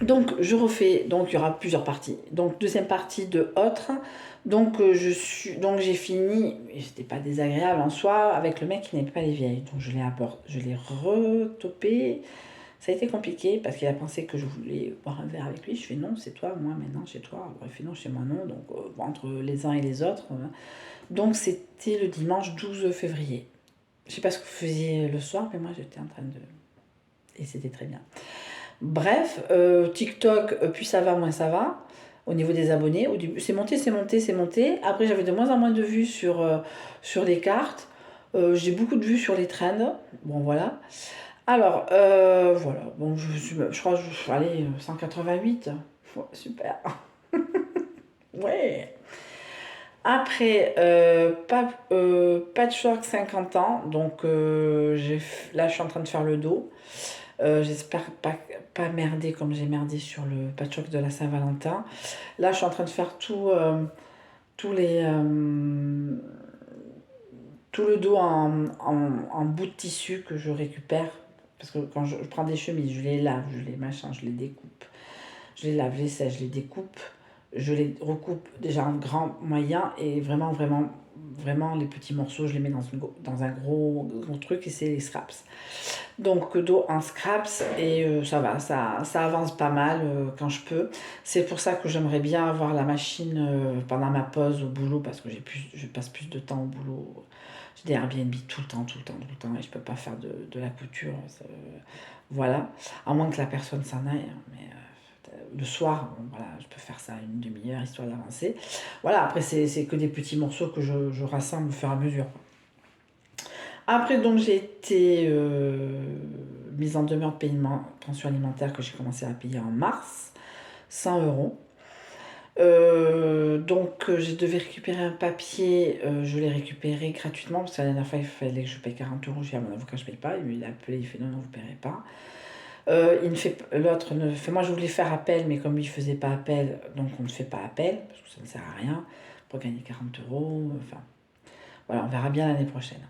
Donc je refais, donc il y aura plusieurs parties. Donc deuxième partie de autre. Donc donc j'ai fini, et c'était pas désagréable en soi, avec le mec qui n'aimait pas les vieilles. Donc je l'ai retopé. Ça a été compliqué parce qu'il a pensé que je voulais boire un verre avec lui. Je fais non, c'est toi, moi maintenant chez toi. Il fait non, chez moi non. Donc entre les uns et les autres. Donc c'était le dimanche 12 février. Je sais pas ce que vous faisiez le soir, mais moi j'étais en train de... Et c'était très bien. Bref, TikTok, plus ça va, moins ça va. Au niveau des abonnés, au début, c'est monté, c'est monté, c'est monté. Après, j'avais de moins en moins de vues sur les cartes. J'ai beaucoup de vues sur les trends. Bon, voilà. Alors, voilà. Bon, je crois que je suis allée 188. Ouais, super. Ouais. Après, Patchwork 50 ans. Donc, là, je suis en train de faire le dos. J'espère pas merder comme j'ai merdé sur le patchwork de la Saint-Valentin. Là, je suis en train de faire tous les, tout le dos en bout de tissu que je récupère. Parce que quand je prends des chemises, je les lave, je les machin, je les découpe. Je les lave, je les sèche, je les découpe. Je les recoupe déjà en grand, moyen et vraiment, vraiment, vraiment les petits morceaux, je les mets dans un gros truc et c'est les scraps. Donc dos en scraps et ça va, ça avance pas mal quand je peux. C'est pour ça que j'aimerais bien avoir la machine pendant ma pause au boulot parce que je passe plus de temps au boulot. J'ai des Airbnb tout le temps, tout le temps, tout le temps et je peux pas faire de la couture. Voilà, à moins que la personne s'en aille. Mais le soir, bon, voilà, je peux faire ça une demi-heure histoire d'avancer. Voilà, après c'est que des petits morceaux que je rassemble au fur et à mesure. Après, donc, j'ai été mise en demeure de paiement pension alimentaire que j'ai commencé à payer en mars, 100 €. Donc, je devais récupérer un papier, je l'ai récupéré gratuitement parce que la dernière fois, il fallait que je paye 40 €. J'ai dit à mon avocat, je ne paye pas. Il m'a appelé, il fait non, non, vous ne payerez pas. L'autre ne fait, moi, je voulais faire appel, mais comme lui ne faisait pas appel, donc on ne fait pas appel parce que ça ne sert à rien pour gagner 40 €. Enfin, voilà, on verra bien l'année prochaine.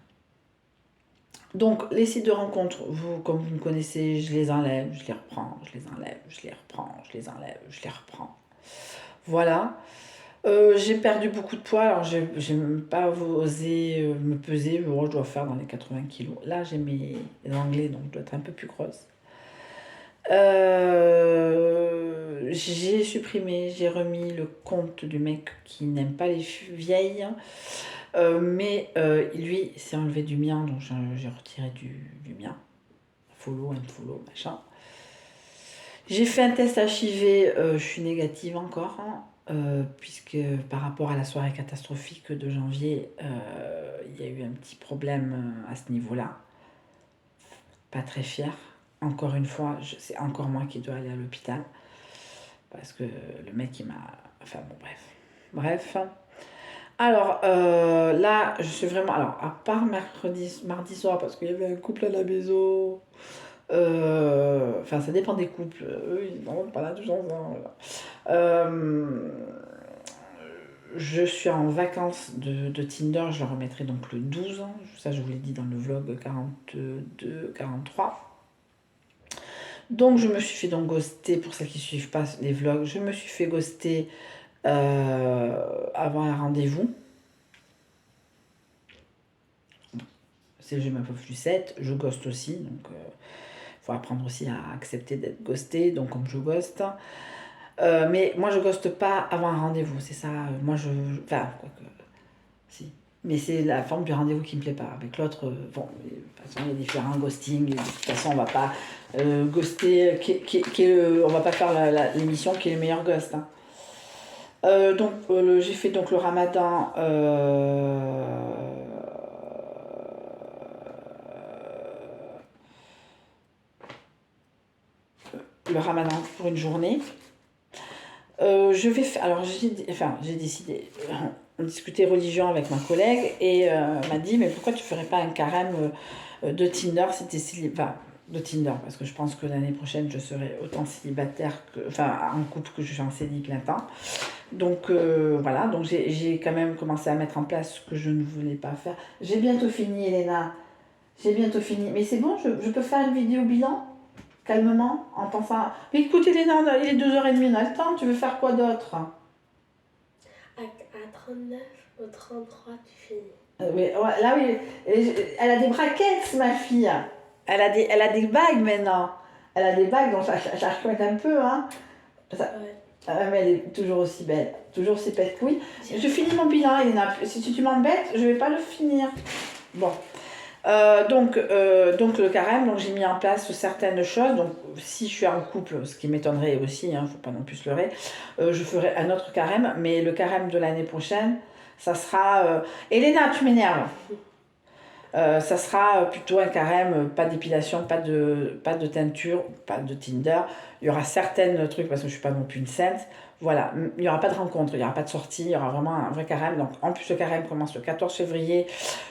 Donc, les sites de rencontres, vous, comme vous me connaissez, je les enlève, je les reprends, je les enlève, je les reprends, je les enlève, je les reprends. Voilà. J'ai perdu beaucoup de poids, alors j'ai même pas osé me peser. Bon, je dois faire dans les 80 kilos. Là, j'ai mes anglais, donc je dois être un peu plus grosse. J'ai supprimé, j'ai remis le compte du mec qui n'aime pas les vieilles. Mais lui s'est enlevé du mien, donc j'ai retiré du mien. Follow, unfollow, machin. J'ai fait un test HIV, je suis négative encore, hein, puisque par rapport à la soirée catastrophique de janvier, il y a eu un petit problème à ce niveau-là. Pas très fière. Encore une fois, c'est encore moi qui dois aller à l'hôpital. Parce que le mec, il m'a... Enfin bon, bref. Bref. Alors là, je suis vraiment... Alors, à part mardi soir, parce qu'il y avait un couple à la maison... Enfin, ça dépend des couples. Eux, ils n'en ont pas là toujours. Voilà. Je suis en vacances de Tinder, je le remettrai donc le 12. Ça, je vous l'ai dit dans le vlog 42-43. Donc, je me suis fait donc ghoster, pour celles qui ne suivent pas les vlogs, je me suis fait ghoster avant un rendez-vous. C'est le jeu ma pauvre Lucette, je ghoste aussi, donc il faut apprendre aussi à accepter d'être ghosté, donc comme je ghoste. Mais moi je ghoste pas avant un rendez-vous, c'est ça. Moi enfin, quoi que. Si. Mais c'est la forme du rendez-vous qui me plaît pas. Avec l'autre, bon, de toute façon, il y a différents ghostings. De toute façon, on va pas ghoster. On va pas faire l'émission qui est le meilleur ghost. Hein. Donc, j'ai fait donc le ramadan. Le ramadan pour une journée. Je vais faire. Alors, j'ai décidé. On discutait religion avec ma collègue et m'a dit mais pourquoi tu ferais pas un carême de Tinder si t'es célibataire, de Tinder parce que je pense que l'année prochaine je serai autant célibataire en couple que je suis en CDI plein temps. Donc voilà, donc j'ai quand même commencé à mettre en place ce que je ne voulais pas faire. J'ai bientôt fini, Elena. J'ai bientôt fini. Mais c'est bon, je peux faire une vidéo bilan. calmement, en pensant... Mais écoute, il est 2h30, on a le temps, tu veux faire quoi d'autre? À 39 ou 33, tu finis. Oui, ouais, là, oui, elle a des braquettes, ma fille. Elle a des bagues maintenant. Elle a des bagues, donc ça reconnaît un peu, hein. Mais elle est toujours aussi belle, toujours aussi belle. Oui, je finis mon bilan, Elena. Si tu m'embêtes, je vais pas le finir. Bon. Donc le carême, donc j'ai mis en place certaines choses. Donc si je suis en couple, ce qui m'étonnerait aussi, hein, faut pas non plus se leurrer, je ferai un autre carême, mais le carême de l'année prochaine, ça sera... Elena, tu m'énerves. Ça sera plutôt un carême, pas d'épilation, pas de teinture, pas de Tinder. Il y aura certains trucs, parce que je ne suis pas non plus une sainte. Voilà, il n'y aura pas de rencontre, il n'y aura pas de sortie, il y aura vraiment un vrai carême. Donc, en plus, le carême commence le 14 février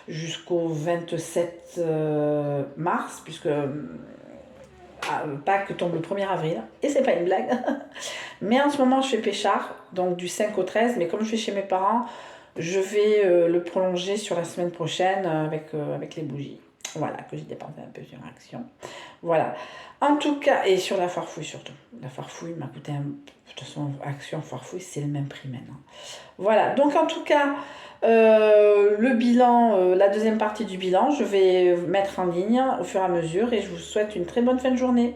jusqu'au 27 mars, puisque Pâques tombe le 1er avril. Et c'est pas une blague. Mais en ce moment, je fais Péchard, donc du 5 au 13. Mais comme je fais chez mes parents, je vais le prolonger sur la semaine prochaine avec les bougies. Voilà, que j'ai dépensé un peu sur Action. Voilà. En tout cas, et sur la foire fouille surtout. La foire fouille m'a coûté un... De toute façon, Action, foire fouille, c'est le même prix maintenant. Voilà, donc en tout cas, le bilan, la deuxième partie du bilan, je vais mettre en ligne au fur et à mesure et je vous souhaite une très bonne fin de journée.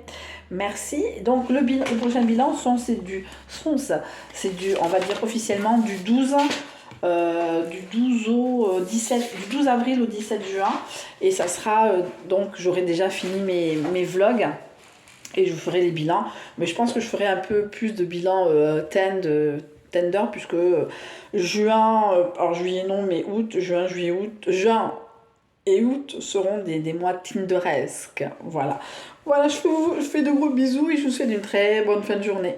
Merci. Donc le prochain bilan, c'est du, on va dire officiellement du 12 au 17, du 12 avril au 17 juin. Et ça sera, donc j'aurai déjà fini mes vlogs. Et je vous ferai les bilans. Mais je pense que je ferai un peu plus de bilans tender, puisque juin, alors juillet non, mais août, juin, juillet, août, juin et août seront des mois tinderesques. Voilà. Voilà, je fais de gros bisous et je vous souhaite une très bonne fin de journée.